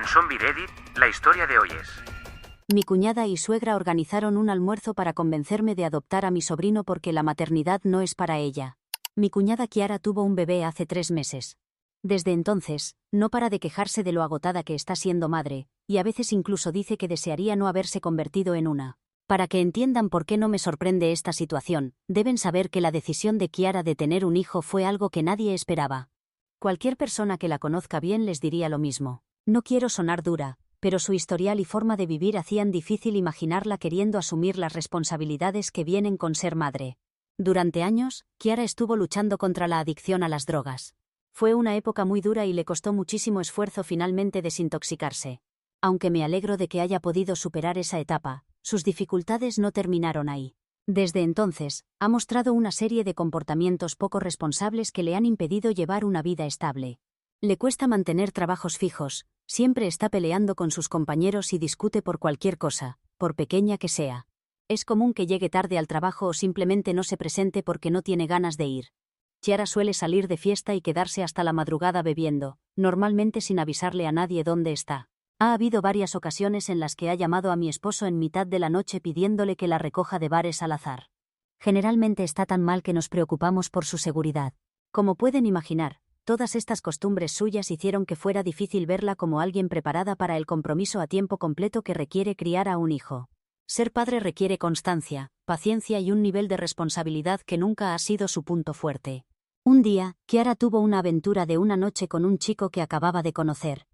En Zombie Reddit, la historia de hoy es... Mi cuñada y suegra organizaron un almuerzo para convencerme de adoptar a mi sobrino porque la maternidad no es para ella. Mi cuñada Kiara tuvo un bebé hace 3 meses. Desde entonces, no para de quejarse de lo agotada que está siendo madre, y a veces incluso dice que desearía no haberse convertido en una. Para que entiendan por qué no me sorprende esta situación, deben saber que la decisión de Kiara de tener un hijo fue algo que nadie esperaba. Cualquier persona que la conozca bien les diría lo mismo. No quiero sonar dura, pero su historial y forma de vivir hacían difícil imaginarla queriendo asumir las responsabilidades que vienen con ser madre. Durante años, Kiara estuvo luchando contra la adicción a las drogas. Fue una época muy dura y le costó muchísimo esfuerzo finalmente desintoxicarse. Aunque me alegro de que haya podido superar esa etapa, sus dificultades no terminaron ahí. Desde entonces, ha mostrado una serie de comportamientos poco responsables que le han impedido llevar una vida estable. Le cuesta mantener trabajos fijos, siempre está peleando con sus compañeros y discute por cualquier cosa, por pequeña que sea. Es común que llegue tarde al trabajo o simplemente no se presente porque no tiene ganas de ir. Kiara suele salir de fiesta y quedarse hasta la madrugada bebiendo, normalmente sin avisarle a nadie dónde está. Ha habido varias ocasiones en las que ha llamado a mi esposo en mitad de la noche pidiéndole que la recoja de bares al azar. Generalmente está tan mal que nos preocupamos por su seguridad. Como pueden imaginar, todas estas costumbres suyas hicieron que fuera difícil verla como alguien preparada para el compromiso a tiempo completo que requiere criar a un hijo. Ser padre requiere constancia, paciencia y un nivel de responsabilidad que nunca ha sido su punto fuerte. Un día, Kiara tuvo una aventura de una noche con un chico que acababa de conocer.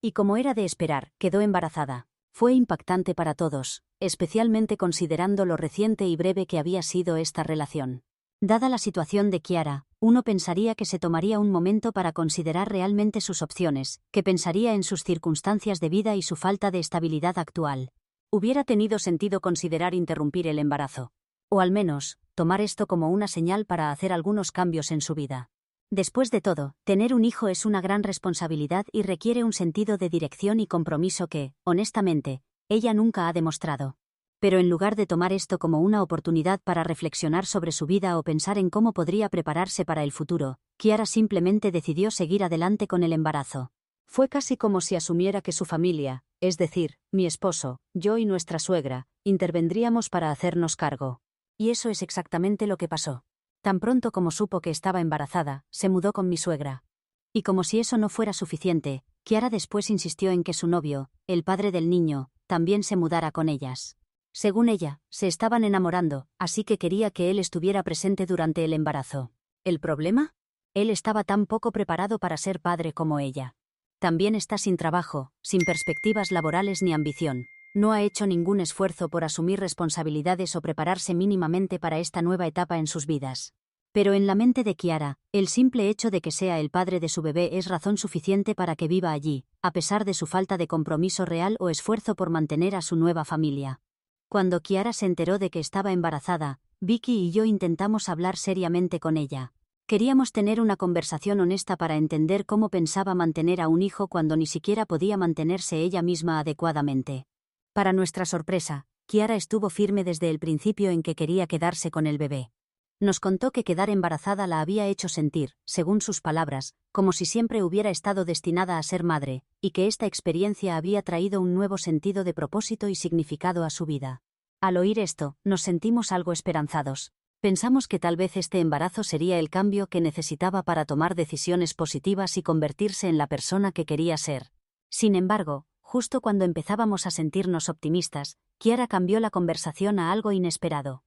Y como era de esperar, quedó embarazada. Fue impactante para todos, especialmente considerando lo reciente y breve que había sido esta relación. Dada la situación de Kiara, uno pensaría que se tomaría un momento para considerar realmente sus opciones, que pensaría en sus circunstancias de vida y su falta de estabilidad actual. Hubiera tenido sentido considerar interrumpir el embarazo. O al menos, tomar esto como una señal para hacer algunos cambios en su vida. Después de todo, tener un hijo es una gran responsabilidad y requiere un sentido de dirección y compromiso que, honestamente, ella nunca ha demostrado. Pero en lugar de tomar esto como una oportunidad para reflexionar sobre su vida o pensar en cómo podría prepararse para el futuro, Kiara simplemente decidió seguir adelante con el embarazo. Fue casi como si asumiera que su familia, es decir, mi esposo, yo y nuestra suegra, intervendríamos para hacernos cargo. Y eso es exactamente lo que pasó. Tan pronto como supo que estaba embarazada, se mudó con mi suegra. Y como si eso no fuera suficiente, Kiara después insistió en que su novio, el padre del niño, también se mudara con ellas. Según ella, se estaban enamorando, así que quería que él estuviera presente durante el embarazo. ¿El problema? Él estaba tan poco preparado para ser padre como ella. También está sin trabajo, sin perspectivas laborales ni ambición. No ha hecho ningún esfuerzo por asumir responsabilidades o prepararse mínimamente para esta nueva etapa en sus vidas. Pero en la mente de Kiara, el simple hecho de que sea el padre de su bebé es razón suficiente para que viva allí, a pesar de su falta de compromiso real o esfuerzo por mantener a su nueva familia. Cuando Kiara se enteró de que estaba embarazada, Vicky y yo intentamos hablar seriamente con ella. Queríamos tener una conversación honesta para entender cómo pensaba mantener a un hijo cuando ni siquiera podía mantenerse ella misma adecuadamente. Para nuestra sorpresa, Kiara estuvo firme desde el principio en que quería quedarse con el bebé. Nos contó que quedar embarazada la había hecho sentir, según sus palabras, como si siempre hubiera estado destinada a ser madre, y que esta experiencia había traído un nuevo sentido de propósito y significado a su vida. Al oír esto, nos sentimos algo esperanzados. Pensamos que tal vez este embarazo sería el cambio que necesitaba para tomar decisiones positivas y convertirse en la persona que quería ser. Sin embargo, justo cuando empezábamos a sentirnos optimistas, Kiara cambió la conversación a algo inesperado.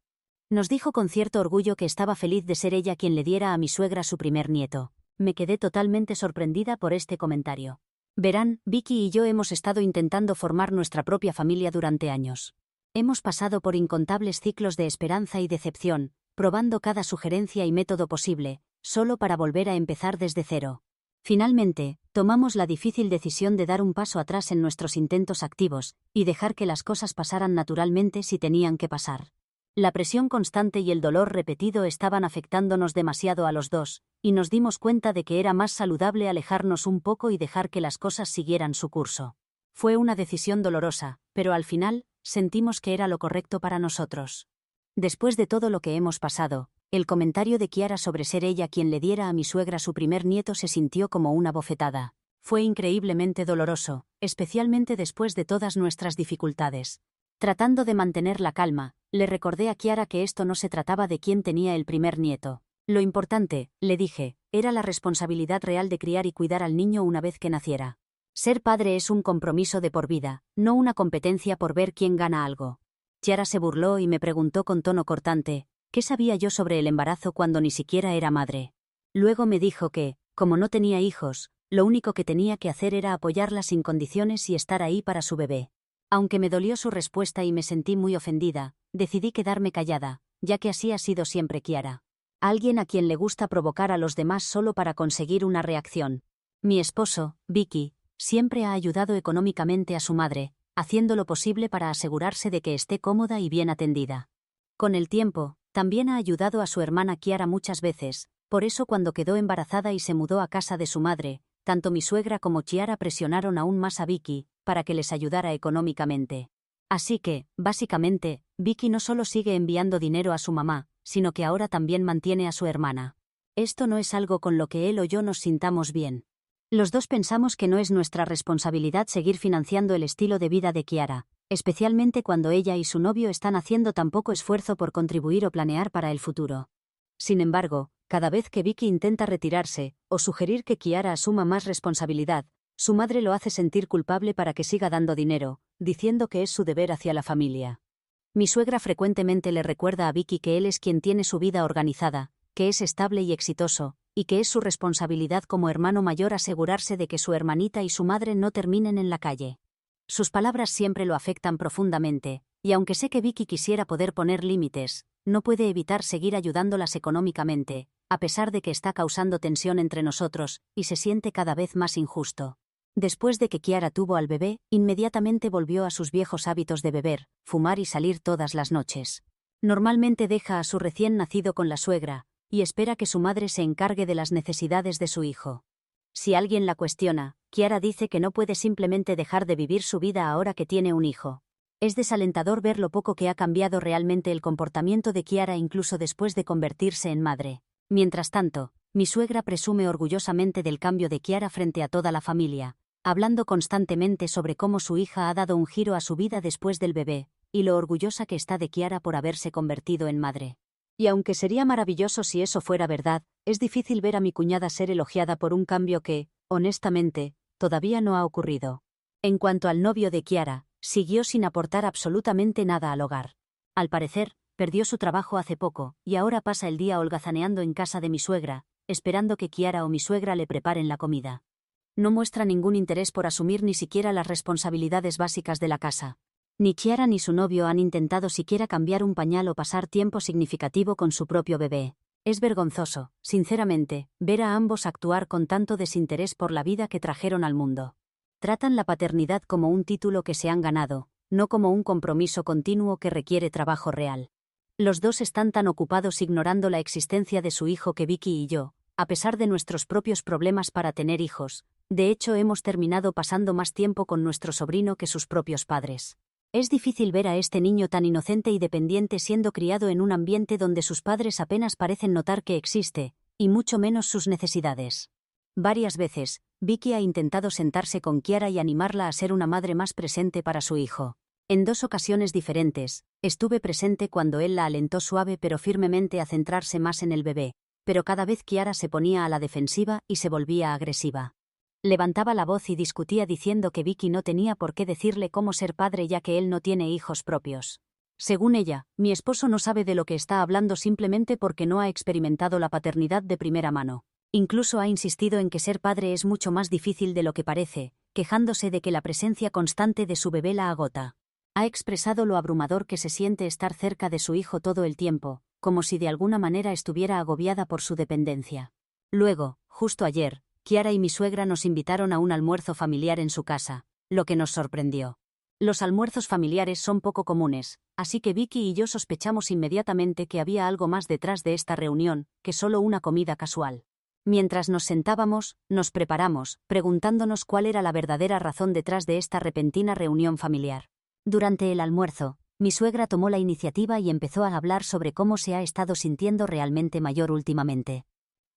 Nos dijo con cierto orgullo que estaba feliz de ser ella quien le diera a mi suegra su primer nieto. Me quedé totalmente sorprendida por este comentario. Verán, Vicky y yo hemos estado intentando formar nuestra propia familia durante años. Hemos pasado por incontables ciclos de esperanza y decepción, probando cada sugerencia y método posible, solo para volver a empezar desde cero. Finalmente, tomamos la difícil decisión de dar un paso atrás en nuestros intentos activos, y dejar que las cosas pasaran naturalmente si tenían que pasar. La presión constante y el dolor repetido estaban afectándonos demasiado a los dos, y nos dimos cuenta de que era más saludable alejarnos un poco y dejar que las cosas siguieran su curso. Fue una decisión dolorosa, pero al final, sentimos que era lo correcto para nosotros. Después de todo lo que hemos pasado, el comentario de Kiara sobre ser ella quien le diera a mi suegra su primer nieto se sintió como una bofetada. Fue increíblemente doloroso, especialmente después de todas nuestras dificultades. Tratando de mantener la calma, le recordé a Kiara que esto no se trataba de quién tenía el primer nieto. Lo importante, le dije, era la responsabilidad real de criar y cuidar al niño una vez que naciera. Ser padre es un compromiso de por vida, no una competencia por ver quién gana algo. Kiara se burló y me preguntó con tono cortante, ¿qué sabía yo sobre el embarazo cuando ni siquiera era madre? Luego me dijo que, como no tenía hijos, lo único que tenía que hacer era apoyarla sin condiciones y estar ahí para su bebé. Aunque me dolió su respuesta y me sentí muy ofendida, decidí quedarme callada, ya que así ha sido siempre Kiara. Alguien a quien le gusta provocar a los demás solo para conseguir una reacción. Mi esposo, Vicky, siempre ha ayudado económicamente a su madre, haciendo lo posible para asegurarse de que esté cómoda y bien atendida. Con el tiempo, también ha ayudado a su hermana Kiara muchas veces, por eso cuando quedó embarazada y se mudó a casa de su madre, tanto mi suegra como Kiara presionaron aún más a Vicky, para que les ayudara económicamente. Así que, básicamente, Vicky no solo sigue enviando dinero a su mamá, sino que ahora también mantiene a su hermana. Esto no es algo con lo que él o yo nos sintamos bien. Los dos pensamos que no es nuestra responsabilidad seguir financiando el estilo de vida de Kiara, especialmente cuando ella y su novio están haciendo tan poco esfuerzo por contribuir o planear para el futuro. Sin embargo, cada vez que Vicky intenta retirarse, o sugerir que Kiara asuma más responsabilidad, su madre lo hace sentir culpable para que siga dando dinero, diciendo que es su deber hacia la familia. Mi suegra frecuentemente le recuerda a Vicky que él es quien tiene su vida organizada, que es estable y exitoso, y que es su responsabilidad como hermano mayor asegurarse de que su hermanita y su madre no terminen en la calle. Sus palabras siempre lo afectan profundamente, y aunque sé que Vicky quisiera poder poner límites, no puede evitar seguir ayudándolas económicamente, a pesar de que está causando tensión entre nosotros, y se siente cada vez más injusto. Después de que Kiara tuvo al bebé, inmediatamente volvió a sus viejos hábitos de beber, fumar y salir todas las noches. Normalmente deja a su recién nacido con la suegra, y espera que su madre se encargue de las necesidades de su hijo. Si alguien la cuestiona, Kiara dice que no puede simplemente dejar de vivir su vida ahora que tiene un hijo. Es desalentador ver lo poco que ha cambiado realmente el comportamiento de Kiara incluso después de convertirse en madre. Mientras tanto, mi suegra presume orgullosamente del cambio de Kiara frente a toda la familia, hablando constantemente sobre cómo su hija ha dado un giro a su vida después del bebé, y lo orgullosa que está de Kiara por haberse convertido en madre. Y aunque sería maravilloso si eso fuera verdad, es difícil ver a mi cuñada ser elogiada por un cambio que, honestamente, todavía no ha ocurrido. En cuanto al novio de Kiara, siguió sin aportar absolutamente nada al hogar. Al parecer, perdió su trabajo hace poco, y ahora pasa el día holgazaneando en casa de mi suegra, esperando que Kiara o mi suegra le preparen la comida. No muestra ningún interés por asumir ni siquiera las responsabilidades básicas de la casa. Ni Kiara ni su novio han intentado siquiera cambiar un pañal o pasar tiempo significativo con su propio bebé. Es vergonzoso, sinceramente, ver a ambos actuar con tanto desinterés por la vida que trajeron al mundo. Tratan la paternidad como un título que se han ganado, no como un compromiso continuo que requiere trabajo real. Los dos están tan ocupados ignorando la existencia de su hijo que Vicky y yo, a pesar de nuestros propios problemas para tener hijos, de hecho hemos terminado pasando más tiempo con nuestro sobrino que sus propios padres. Es difícil ver a este niño tan inocente y dependiente siendo criado en un ambiente donde sus padres apenas parecen notar que existe, y mucho menos sus necesidades. Varias veces, Vicky ha intentado sentarse con Kiara y animarla a ser una madre más presente para su hijo. En 2 ocasiones diferentes, estuve presente cuando él la alentó suave pero firmemente a centrarse más en el bebé, pero cada vez Kiara se ponía a la defensiva y se volvía agresiva. Levantaba la voz y discutía diciendo que Vicky no tenía por qué decirle cómo ser padre ya que él no tiene hijos propios. Según ella, mi esposo no sabe de lo que está hablando simplemente porque no ha experimentado la paternidad de primera mano. Incluso ha insistido en que ser padre es mucho más difícil de lo que parece, quejándose de que la presencia constante de su bebé la agota. Ha expresado lo abrumador que se siente estar cerca de su hijo todo el tiempo, como si de alguna manera estuviera agobiada por su dependencia. Luego, justo ayer, Kiara y mi suegra nos invitaron a un almuerzo familiar en su casa, lo que nos sorprendió. Los almuerzos familiares son poco comunes, así que Vicky y yo sospechamos inmediatamente que había algo más detrás de esta reunión, que solo una comida casual. Mientras nos sentábamos, nos preparamos, preguntándonos cuál era la verdadera razón detrás de esta repentina reunión familiar. Durante el almuerzo, mi suegra tomó la iniciativa y empezó a hablar sobre cómo se ha estado sintiendo realmente mayor últimamente.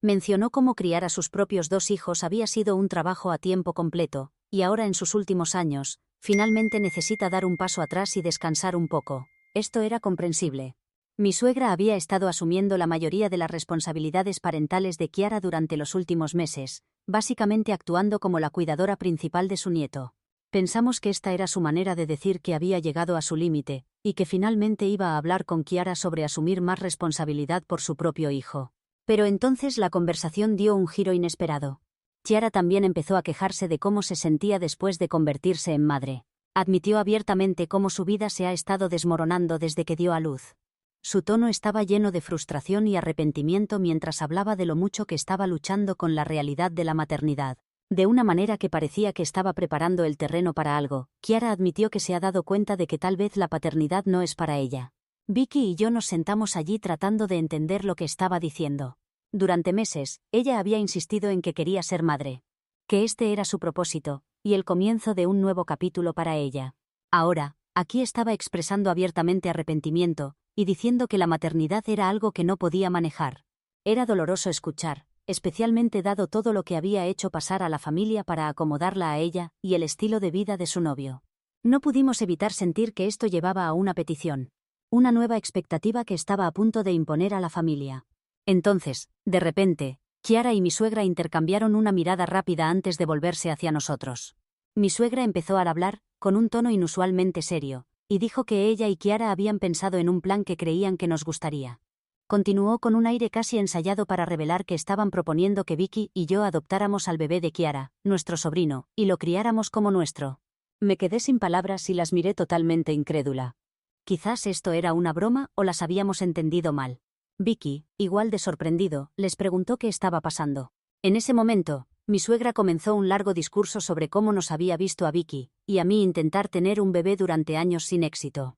Mencionó cómo criar a sus propios 2 hijos había sido un trabajo a tiempo completo, y ahora en sus últimos años, finalmente necesita dar un paso atrás y descansar un poco. Esto era comprensible. Mi suegra había estado asumiendo la mayoría de las responsabilidades parentales de Kiara durante los últimos meses, básicamente actuando como la cuidadora principal de su nieto. Pensamos que esta era su manera de decir que había llegado a su límite, y que finalmente iba a hablar con Kiara sobre asumir más responsabilidad por su propio hijo. Pero entonces la conversación dio un giro inesperado. Kiara también empezó a quejarse de cómo se sentía después de convertirse en madre. Admitió abiertamente cómo su vida se ha estado desmoronando desde que dio a luz. Su tono estaba lleno de frustración y arrepentimiento mientras hablaba de lo mucho que estaba luchando con la realidad de la maternidad. De una manera que parecía que estaba preparando el terreno para algo, Kiara admitió que se ha dado cuenta de que tal vez la paternidad no es para ella. Vicky y yo nos sentamos allí tratando de entender lo que estaba diciendo. Durante meses, ella había insistido en que quería ser madre. Que este era su propósito, y el comienzo de un nuevo capítulo para ella. Ahora, aquí estaba expresando abiertamente arrepentimiento, y diciendo que la maternidad era algo que no podía manejar. Era doloroso escuchar, especialmente dado todo lo que había hecho pasar a la familia para acomodarla a ella y el estilo de vida de su novio. No pudimos evitar sentir que esto llevaba a una petición. Una nueva expectativa que estaba a punto de imponer a la familia. Entonces, de repente, Kiara y mi suegra intercambiaron una mirada rápida antes de volverse hacia nosotros. Mi suegra empezó a hablar, con un tono inusualmente serio, y dijo que ella y Kiara habían pensado en un plan que creían que nos gustaría. Continuó con un aire casi ensayado para revelar que estaban proponiendo que Vicky y yo adoptáramos al bebé de Kiara, nuestro sobrino, y lo criáramos como nuestro. Me quedé sin palabras y las miré totalmente incrédula. Quizás esto era una broma o las habíamos entendido mal. Vicky, igual de sorprendido, les preguntó qué estaba pasando. En ese momento, mi suegra comenzó un largo discurso sobre cómo nos había visto a Vicky y a mí intentar tener un bebé durante años sin éxito.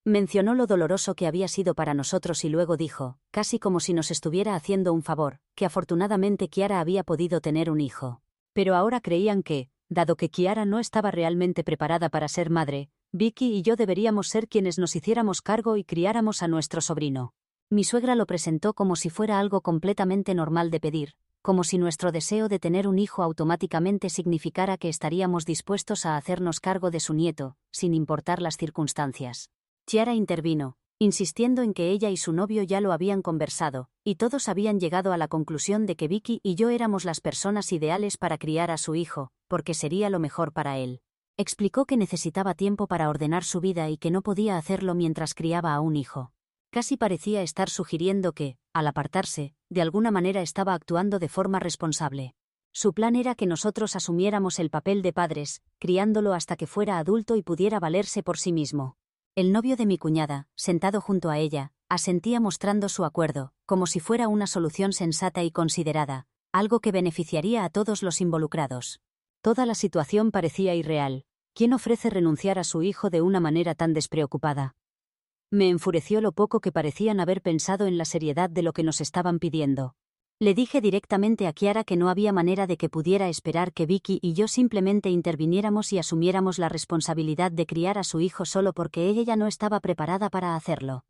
Mencionó lo doloroso que había sido para nosotros y luego dijo, casi como si nos estuviera haciendo un favor, que afortunadamente Kiara había podido tener un hijo. Pero ahora creían que, dado que Kiara no estaba realmente preparada para ser madre, Vicky y yo deberíamos ser quienes nos hiciéramos cargo y criáramos a nuestro sobrino. Mi suegra lo presentó como si fuera algo completamente normal de pedir, como si nuestro deseo de tener un hijo automáticamente significara que estaríamos dispuestos a hacernos cargo de su nieto, sin importar las circunstancias. Kiara intervino, insistiendo en que ella y su novio ya lo habían conversado, y todos habían llegado a la conclusión de que Vicky y yo éramos las personas ideales para criar a su hijo, porque sería lo mejor para él. Explicó que necesitaba tiempo para ordenar su vida y que no podía hacerlo mientras criaba a un hijo. Casi parecía estar sugiriendo que, al apartarse, de alguna manera estaba actuando de forma responsable. Su plan era que nosotros asumiéramos el papel de padres, criándolo hasta que fuera adulto y pudiera valerse por sí mismo. El novio de mi cuñada, sentado junto a ella, asentía mostrando su acuerdo, como si fuera una solución sensata y considerada, algo que beneficiaría a todos los involucrados. Toda la situación parecía irreal. ¿Quién ofrece renunciar a su hijo de una manera tan despreocupada? Me enfureció lo poco que parecían haber pensado en la seriedad de lo que nos estaban pidiendo. Le dije directamente a Kiara que no había manera de que pudiera esperar que Vicky y yo simplemente interviniéramos y asumiéramos la responsabilidad de criar a su hijo solo porque ella ya no estaba preparada para hacerlo.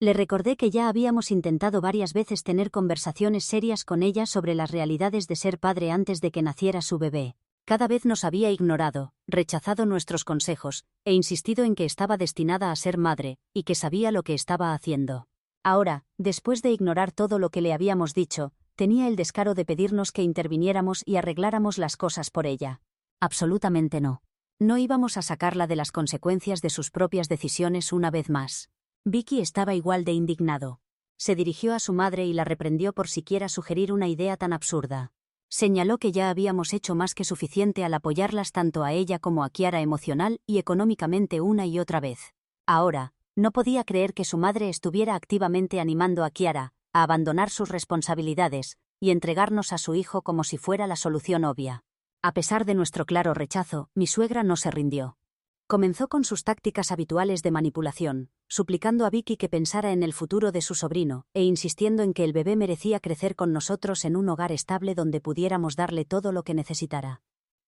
Le recordé que ya habíamos intentado varias veces tener conversaciones serias con ella sobre las realidades de ser padre antes de que naciera su bebé. Cada vez nos había ignorado, rechazado nuestros consejos, e insistido en que estaba destinada a ser madre, y que sabía lo que estaba haciendo. Ahora, después de ignorar todo lo que le habíamos dicho, tenía el descaro de pedirnos que interviniéramos y arregláramos las cosas por ella. Absolutamente no. No íbamos a sacarla de las consecuencias de sus propias decisiones una vez más. Vicky estaba igual de indignado. Se dirigió a su madre y la reprendió por siquiera sugerir una idea tan absurda. Señaló que ya habíamos hecho más que suficiente al apoyarlas tanto a ella como a Kiara emocional y económicamente una y otra vez. Ahora, no podía creer que su madre estuviera activamente animando a Kiara a abandonar sus responsabilidades y entregarnos a su hijo como si fuera la solución obvia. A pesar de nuestro claro rechazo, mi suegra no se rindió. Comenzó con sus tácticas habituales de manipulación, suplicando a Vicky que pensara en el futuro de su sobrino, e insistiendo en que el bebé merecía crecer con nosotros en un hogar estable donde pudiéramos darle todo lo que necesitara.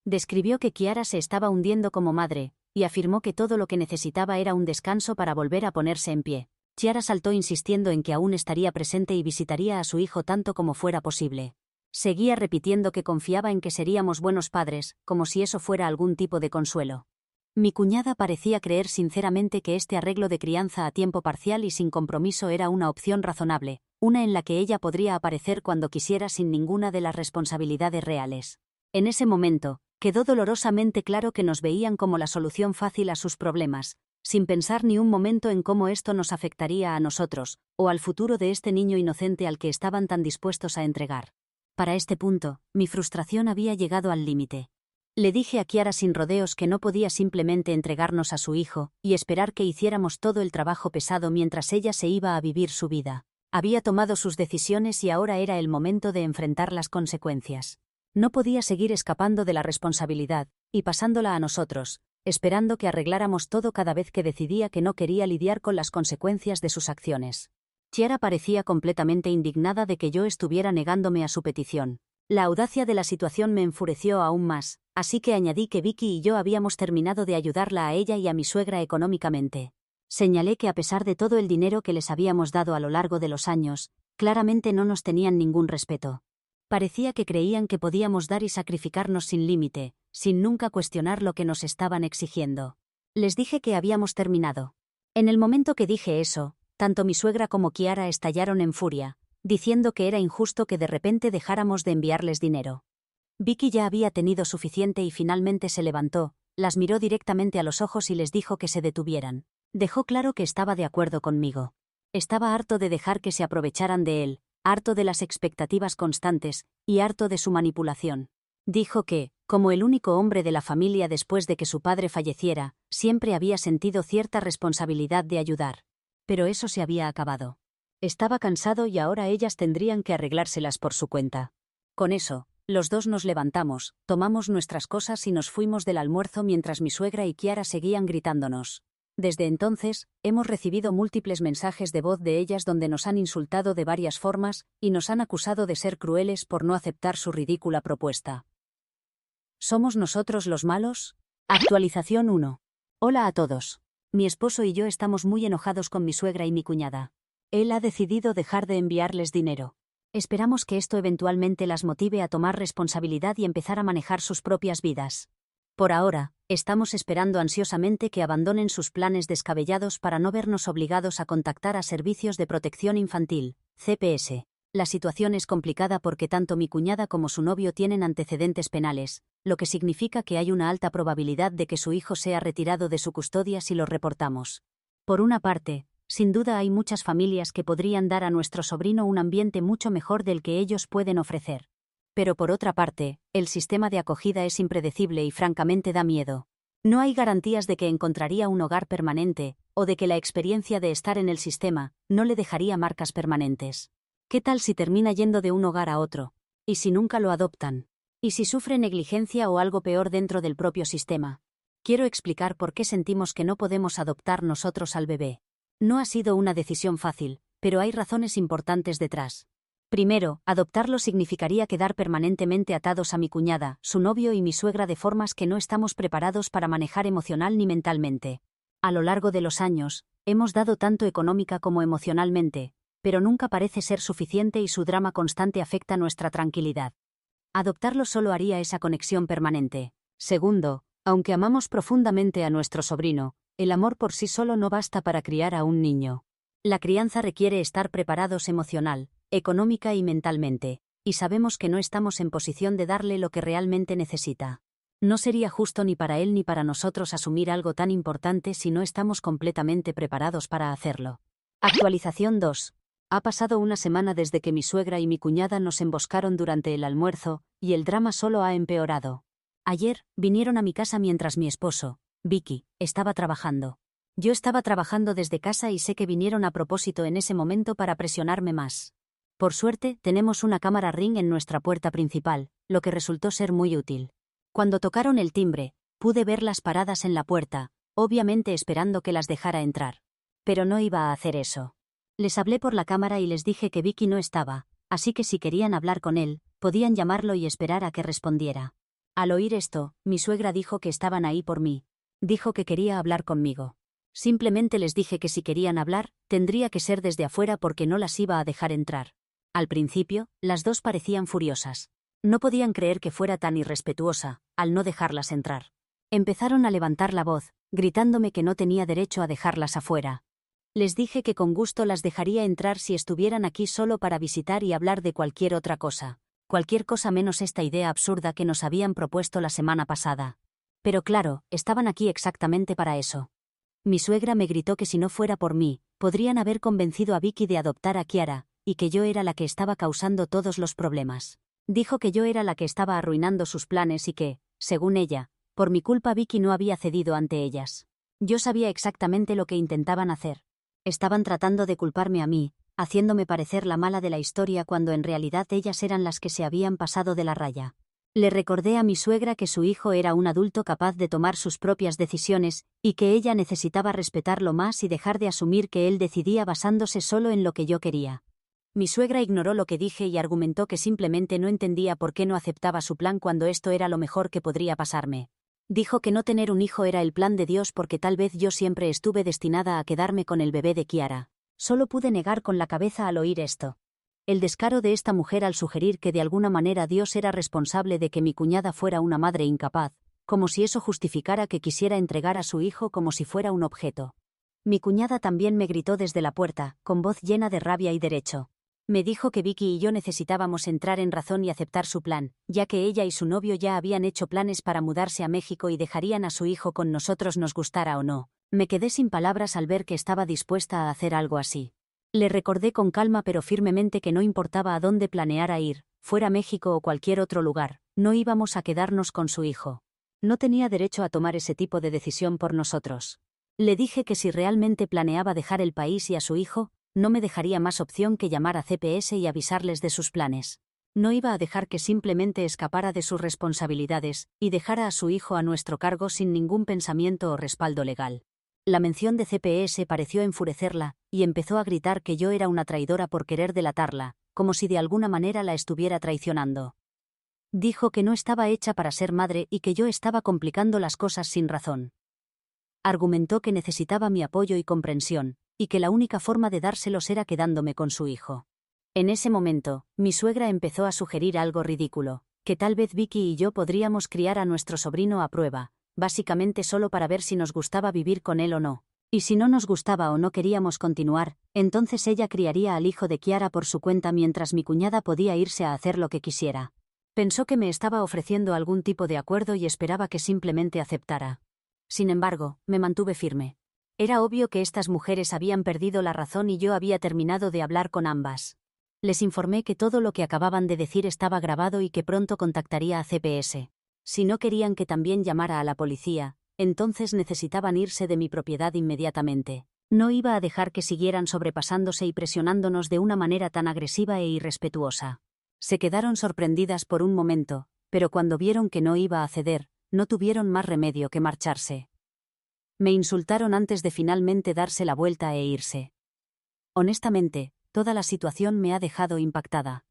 Describió que Kiara se estaba hundiendo como madre, y afirmó que todo lo que necesitaba era un descanso para volver a ponerse en pie. Chiara saltó insistiendo en que aún estaría presente y visitaría a su hijo tanto como fuera posible. Seguía repitiendo que confiaba en que seríamos buenos padres, como si eso fuera algún tipo de consuelo. Mi cuñada parecía creer sinceramente que este arreglo de crianza a tiempo parcial y sin compromiso era una opción razonable, una en la que ella podría aparecer cuando quisiera sin ninguna de las responsabilidades reales. En ese momento, quedó dolorosamente claro que nos veían como la solución fácil a sus problemas, sin pensar ni un momento en cómo esto nos afectaría a nosotros, o al futuro de este niño inocente al que estaban tan dispuestos a entregar. Para este punto, mi frustración había llegado al límite. Le dije a Chiara sin rodeos que no podía simplemente entregarnos a su hijo y esperar que hiciéramos todo el trabajo pesado mientras ella se iba a vivir su vida. Había tomado sus decisiones y ahora era el momento de enfrentar las consecuencias. No podía seguir escapando de la responsabilidad y pasándola a nosotros, esperando que arregláramos todo cada vez que decidía que no quería lidiar con las consecuencias de sus acciones. Chiara parecía completamente indignada de que yo estuviera negándome a su petición. La audacia de la situación me enfureció aún más, así que añadí que Vicky y yo habíamos terminado de ayudarla a ella y a mi suegra económicamente. Señalé que a pesar de todo el dinero que les habíamos dado a lo largo de los años, claramente no nos tenían ningún respeto. Parecía que creían que podíamos dar y sacrificarnos sin límite, sin nunca cuestionar lo que nos estaban exigiendo. Les dije que habíamos terminado. En el momento que dije eso, tanto mi suegra como Chiara estallaron en furia, diciendo que era injusto que de repente dejáramos de enviarles dinero. Vicky ya había tenido suficiente y finalmente se levantó, las miró directamente a los ojos y les dijo que se detuvieran. Dejó claro que estaba de acuerdo conmigo. Estaba harto de dejar que se aprovecharan de él, harto de las expectativas constantes, y harto de su manipulación. Dijo que, como el único hombre de la familia después de que su padre falleciera, siempre había sentido cierta responsabilidad de ayudar. Pero eso se había acabado. Estaba cansado y ahora ellas tendrían que arreglárselas por su cuenta. Con eso, los dos nos levantamos, tomamos nuestras cosas y nos fuimos del almuerzo mientras mi suegra y Chiara seguían gritándonos. Desde entonces, hemos recibido múltiples mensajes de voz de ellas donde nos han insultado de varias formas y nos han acusado de ser crueles por no aceptar su ridícula propuesta. ¿Somos nosotros los malos? Actualización 1. Hola a todos. Mi esposo y yo estamos muy enojados con mi suegra y mi cuñada. Él ha decidido dejar de enviarles dinero. Esperamos que esto eventualmente las motive a tomar responsabilidad y empezar a manejar sus propias vidas. Por ahora, estamos esperando ansiosamente que abandonen sus planes descabellados para no vernos obligados a contactar a Servicios de Protección Infantil, CPS. La situación es complicada porque tanto mi cuñada como su novio tienen antecedentes penales, lo que significa que hay una alta probabilidad de que su hijo sea retirado de su custodia si lo reportamos. Por una parte, sin duda hay muchas familias que podrían dar a nuestro sobrino un ambiente mucho mejor del que ellos pueden ofrecer. Pero por otra parte, el sistema de acogida es impredecible y francamente da miedo. No hay garantías de que encontraría un hogar permanente, o de que la experiencia de estar en el sistema no le dejaría marcas permanentes. ¿Qué tal si termina yendo de un hogar a otro? ¿Y si nunca lo adoptan? ¿Y si sufre negligencia o algo peor dentro del propio sistema? Quiero explicar por qué sentimos que no podemos adoptar nosotros al bebé. No ha sido una decisión fácil, pero hay razones importantes detrás. Primero, adoptarlo significaría quedar permanentemente atados a mi cuñada, su novio y mi suegra de formas que no estamos preparados para manejar emocional ni mentalmente. A lo largo de los años, hemos dado tanto económica como emocionalmente, pero nunca parece ser suficiente y su drama constante afecta nuestra tranquilidad. Adoptarlo solo haría esa conexión permanente. Segundo, aunque amamos profundamente a nuestro sobrino, el amor por sí solo no basta para criar a un niño. La crianza requiere estar preparados emocional, económica y mentalmente, y sabemos que no estamos en posición de darle lo que realmente necesita. No sería justo ni para él ni para nosotros asumir algo tan importante si no estamos completamente preparados para hacerlo. Actualización 2. Ha pasado una semana desde que mi suegra y mi cuñada nos emboscaron durante el almuerzo, y el drama solo ha empeorado. Ayer, vinieron a mi casa mientras mi esposo, Vicky, estaba trabajando. Yo estaba trabajando desde casa y sé que vinieron a propósito en ese momento para presionarme más. Por suerte, tenemos una cámara Ring en nuestra puerta principal, lo que resultó ser muy útil. Cuando tocaron el timbre, pude verlas paradas en la puerta, obviamente esperando que las dejara entrar. Pero no iba a hacer eso. Les hablé por la cámara y les dije que Vicky no estaba, así que si querían hablar con él, podían llamarlo y esperar a que respondiera. Al oír esto, mi suegra dijo que estaban ahí por mí. Dijo que quería hablar conmigo. Simplemente les dije que si querían hablar, tendría que ser desde afuera porque no las iba a dejar entrar. Al principio, las dos parecían furiosas. No podían creer que fuera tan irrespetuosa, al no dejarlas entrar. Empezaron a levantar la voz, gritándome que no tenía derecho a dejarlas afuera. Les dije que con gusto las dejaría entrar si estuvieran aquí solo para visitar y hablar de cualquier otra cosa. Cualquier cosa menos esta idea absurda que nos habían propuesto la semana pasada. Pero claro, estaban aquí exactamente para eso. Mi suegra me gritó que si no fuera por mí, podrían haber convencido a Vicky de adoptar a Kiara, y que yo era la que estaba causando todos los problemas. Dijo que yo era la que estaba arruinando sus planes y que, según ella, por mi culpa Vicky no había cedido ante ellas. Yo sabía exactamente lo que intentaban hacer. Estaban tratando de culparme a mí, haciéndome parecer la mala de la historia cuando en realidad ellas eran las que se habían pasado de la raya. Le recordé a mi suegra que su hijo era un adulto capaz de tomar sus propias decisiones, y que ella necesitaba respetarlo más y dejar de asumir que él decidía basándose solo en lo que yo quería. Mi suegra ignoró lo que dije y argumentó que simplemente no entendía por qué no aceptaba su plan cuando esto era lo mejor que podría pasarme. Dijo que no tener un hijo era el plan de Dios porque tal vez yo siempre estuve destinada a quedarme con el bebé de Kiara. Solo pude negar con la cabeza al oír esto. El descaro de esta mujer al sugerir que de alguna manera Dios era responsable de que mi cuñada fuera una madre incapaz, como si eso justificara que quisiera entregar a su hijo como si fuera un objeto. Mi cuñada también me gritó desde la puerta, con voz llena de rabia y derecho. Me dijo que Vicky y yo necesitábamos entrar en razón y aceptar su plan, ya que ella y su novio ya habían hecho planes para mudarse a México y dejarían a su hijo con nosotros nos gustara o no. Me quedé sin palabras al ver que estaba dispuesta a hacer algo así. Le recordé con calma pero firmemente que no importaba a dónde planeara ir, fuera México o cualquier otro lugar, no íbamos a quedarnos con su hijo. No tenía derecho a tomar ese tipo de decisión por nosotros. Le dije que si realmente planeaba dejar el país y a su hijo, no me dejaría más opción que llamar a CPS y avisarles de sus planes. No iba a dejar que simplemente escapara de sus responsabilidades y dejara a su hijo a nuestro cargo sin ningún pensamiento o respaldo legal. La mención de CPS pareció enfurecerla, y empezó a gritar que yo era una traidora por querer delatarla, como si de alguna manera la estuviera traicionando. Dijo que no estaba hecha para ser madre y que yo estaba complicando las cosas sin razón. Argumentó que necesitaba mi apoyo y comprensión, y que la única forma de dárselos era quedándome con su hijo. En ese momento, mi suegra empezó a sugerir algo ridículo, que tal vez Vicky y yo podríamos criar a nuestro sobrino a prueba, básicamente solo para ver si nos gustaba vivir con él o no. Y si no nos gustaba o no queríamos continuar, entonces ella criaría al hijo de Kiara por su cuenta mientras mi cuñada podía irse a hacer lo que quisiera. Pensó que me estaba ofreciendo algún tipo de acuerdo y esperaba que simplemente aceptara. Sin embargo, me mantuve firme. Era obvio que estas mujeres habían perdido la razón y yo había terminado de hablar con ambas. Les informé que todo lo que acababan de decir estaba grabado y que pronto contactaría a CPS. Si no querían que también llamara a la policía, entonces necesitaban irse de mi propiedad inmediatamente. No iba a dejar que siguieran sobrepasándose y presionándonos de una manera tan agresiva e irrespetuosa. Se quedaron sorprendidas por un momento, pero cuando vieron que no iba a ceder, no tuvieron más remedio que marcharse. Me insultaron antes de finalmente darse la vuelta e irse. Honestamente, toda la situación me ha dejado impactada.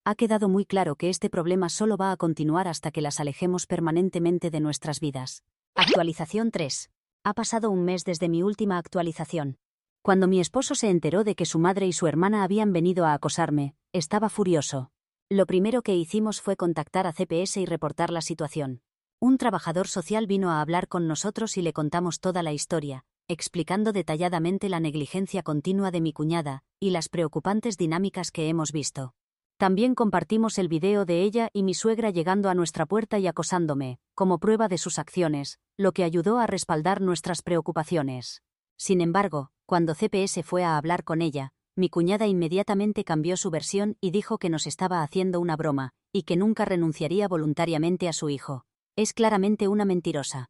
Ha quedado muy claro que este problema solo va a continuar hasta que las alejemos permanentemente de nuestras vidas. Actualización 3. Ha pasado un mes desde mi última actualización. Cuando mi esposo se enteró de que su madre y su hermana habían venido a acosarme, estaba furioso. Lo primero que hicimos fue contactar a CPS y reportar la situación. Un trabajador social vino a hablar con nosotros y le contamos toda la historia, explicando detalladamente la negligencia continua de mi cuñada y las preocupantes dinámicas que hemos visto. También compartimos el video de ella y mi suegra llegando a nuestra puerta y acosándome, como prueba de sus acciones, lo que ayudó a respaldar nuestras preocupaciones. Sin embargo, cuando CPS fue a hablar con ella, mi cuñada inmediatamente cambió su versión y dijo que nos estaba haciendo una broma, y que nunca renunciaría voluntariamente a su hijo. Es claramente una mentirosa.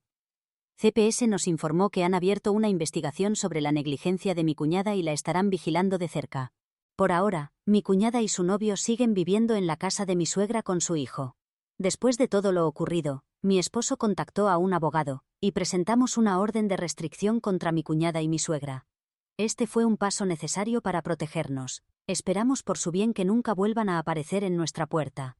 CPS nos informó que han abierto una investigación sobre la negligencia de mi cuñada y la estarán vigilando de cerca. Por ahora, mi cuñada y su novio siguen viviendo en la casa de mi suegra con su hijo. Después de todo lo ocurrido, mi esposo contactó a un abogado, y presentamos una orden de restricción contra mi cuñada y mi suegra. Este fue un paso necesario para protegernos. Esperamos por su bien que nunca vuelvan a aparecer en nuestra puerta.